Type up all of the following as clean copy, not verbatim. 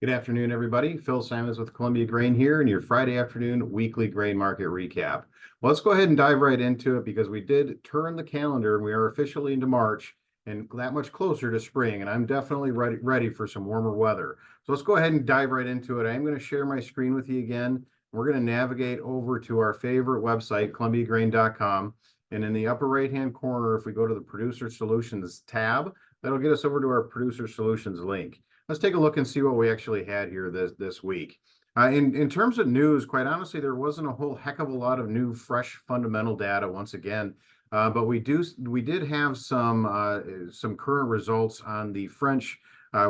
Good afternoon, everybody. Phil Simons with Columbia Grain here, and your Friday afternoon weekly grain market recap. Well, let's go ahead and dive right into it because we did turn the calendar and we are officially into March and that much closer to spring. And I'm definitely ready for some warmer weather. So let's go ahead and dive right into it. I'm going to share my screen with you again. We're going to navigate over to our favorite website, columbiagrain.com. And in the upper right-hand corner, if we go to the Producer Solutions tab, that'll get us over to our Producer Solutions link. Let's take a look and see what we actually had here this week. In terms of news, quite honestly, there wasn't a whole heck of a lot of new, fresh fundamental data once again. But we did have some current results on the French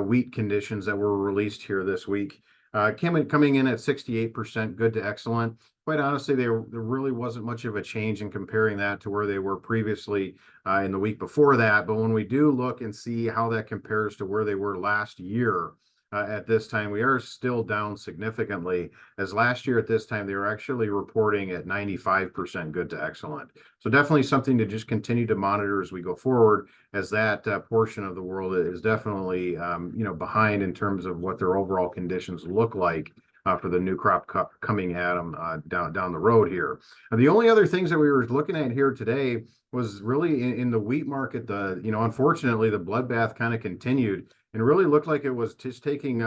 wheat conditions that were released here this week. Coming in at 68%, good to excellent. Quite honestly, there really wasn't much of a change in comparing that to where they were previously in the week before that. But when we do look and see how that compares to where they were last year, at this time, we are still down significantly, as last year at this time, they were actually reporting at 95% good to excellent. So definitely something to just continue to monitor as we go forward, as that portion of the world is definitely, behind in terms of what their overall conditions look like for the new crop coming at them down the road here. The only other things that we were looking at here today was really in the wheat market. Unfortunately, the bloodbath kind of continued and really looked like it was just taking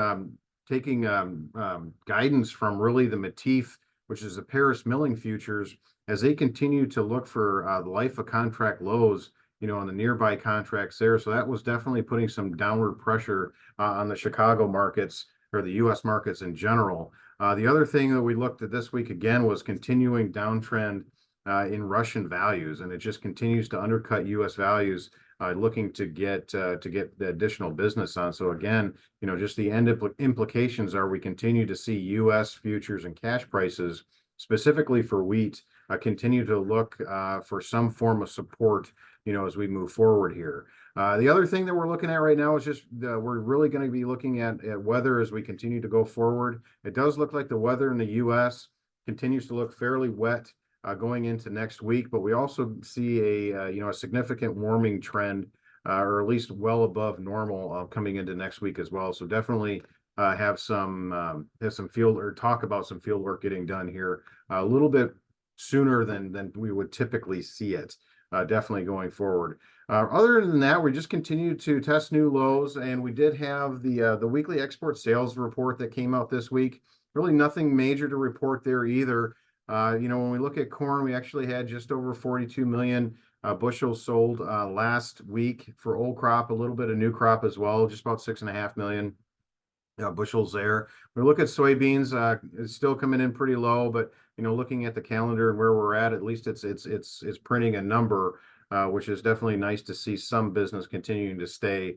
guidance from really the Matif, which is the Paris milling futures, as they continue to look for the life of contract lows, on the nearby contracts there. So that was definitely putting some downward pressure on the Chicago markets or the U.S. markets in general. The other thing that we looked at this week again was continuing downtrend in Russian values, and it just continues to undercut U.S. values, looking to get the additional business on. So again, just the end implications are we continue to see U.S. futures and cash prices, specifically for wheat, continue to look for some form of support, as we move forward here. The other thing that we're looking at right now is just we're really going to be looking at weather as we continue to go forward. It does look like the weather in the U.S. continues to look fairly wet going into next week, but we also see a significant warming trend, or at least well above normal, coming into next week as well. So definitely have some field or talk about some field work getting done here a little bit sooner than we would typically see it. Definitely going forward. Other than that, we just continue to test new lows, and we did have the weekly export sales report that came out this week. Really nothing major to report there either. When we look at corn, we actually had just over 42 million bushels sold last week for old crop, a little bit of new crop as well, just about 6.5 million bushels there. We look at soybeans, it's still coming in pretty low, but looking at the calendar and where we're at least it's printing a number, which is definitely nice to see some business continuing to stay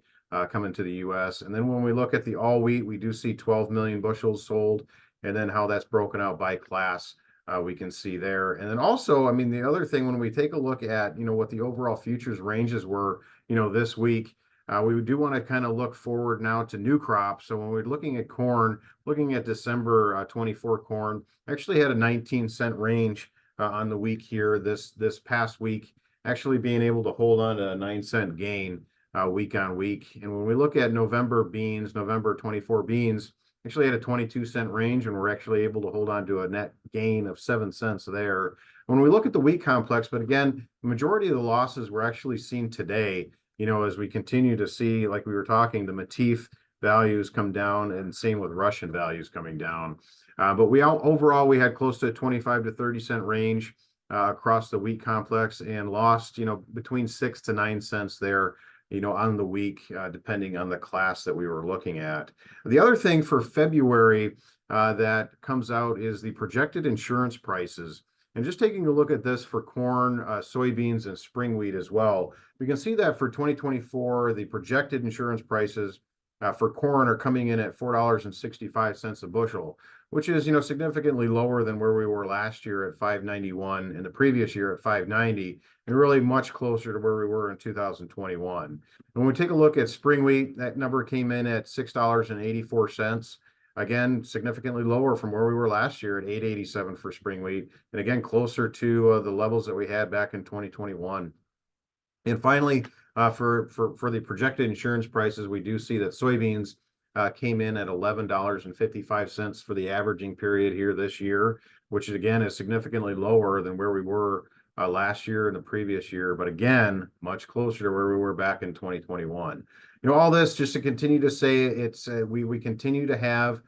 coming to the U.S. And then when we look at the all wheat, we do see 12 million bushels sold, and then how that's broken out by class. We can see there. And then also, the other thing, when we take a look at, what the overall futures ranges were, this week, we do want to kind of look forward now to new crops. So when we're looking at corn, looking at December 24 corn, actually had a 19-cent range on the week here this past week, actually being able to hold on to a 9-cent gain week on week. And when we look at November 24 beans, actually had a 22-cent range, and we're actually able to hold on to a net gain of 7 cents there. When we look at the wheat complex, but again, the majority of the losses were actually seen today, as we continue to see, like we were talking, the Matif values come down, and same with Russian values coming down. But overall, we had close to a 25 to 30 cent range across the wheat complex, and lost, between 6 to 9 cents there, on the week, depending on the class that we were looking at. The other thing for February that comes out is the projected insurance prices. And just taking a look at this for corn, soybeans, and spring wheat as well, we can see that for 2024, the projected insurance prices for corn are coming in at $4.65 a bushel, which is, significantly lower than where we were last year at $5.91, and the previous year at $5.90, and really much closer to where we were in 2021. When we take a look at spring wheat, that number came in at $6.84. Again, significantly lower from where we were last year at $8.87 for spring wheat, and again closer to the levels that we had back in 2021. And finally, for the projected insurance prices, we do see that soybeans came in at $11.55 for the averaging period here this year, which again is significantly lower than where we were last year and the previous year, but again, much closer to where we were back in 2021. All this just to continue to say it's we continue to have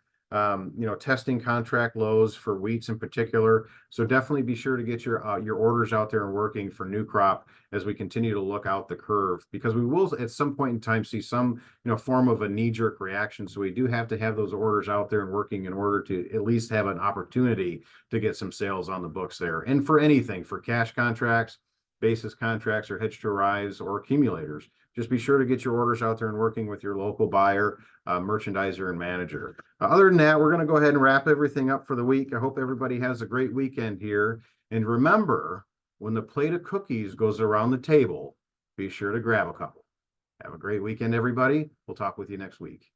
testing contract lows for wheats in particular. So definitely be sure to get your orders out there and working for new crop as we continue to look out the curve, because we will at some point in time see some form of a knee-jerk reaction. So we do have to have those orders out there and working in order to at least have an opportunity to get some sales on the books there. And for anything, for cash contracts, basis contracts, or hedge to rise, or accumulators, just be sure to get your orders out there and working with your local buyer, merchandiser, and manager. Other than that, we're going to go ahead and wrap everything up for the week. I hope everybody has a great weekend here. And remember, when the plate of cookies goes around the table, be sure to grab a couple. Have a great weekend, everybody. We'll talk with you next week.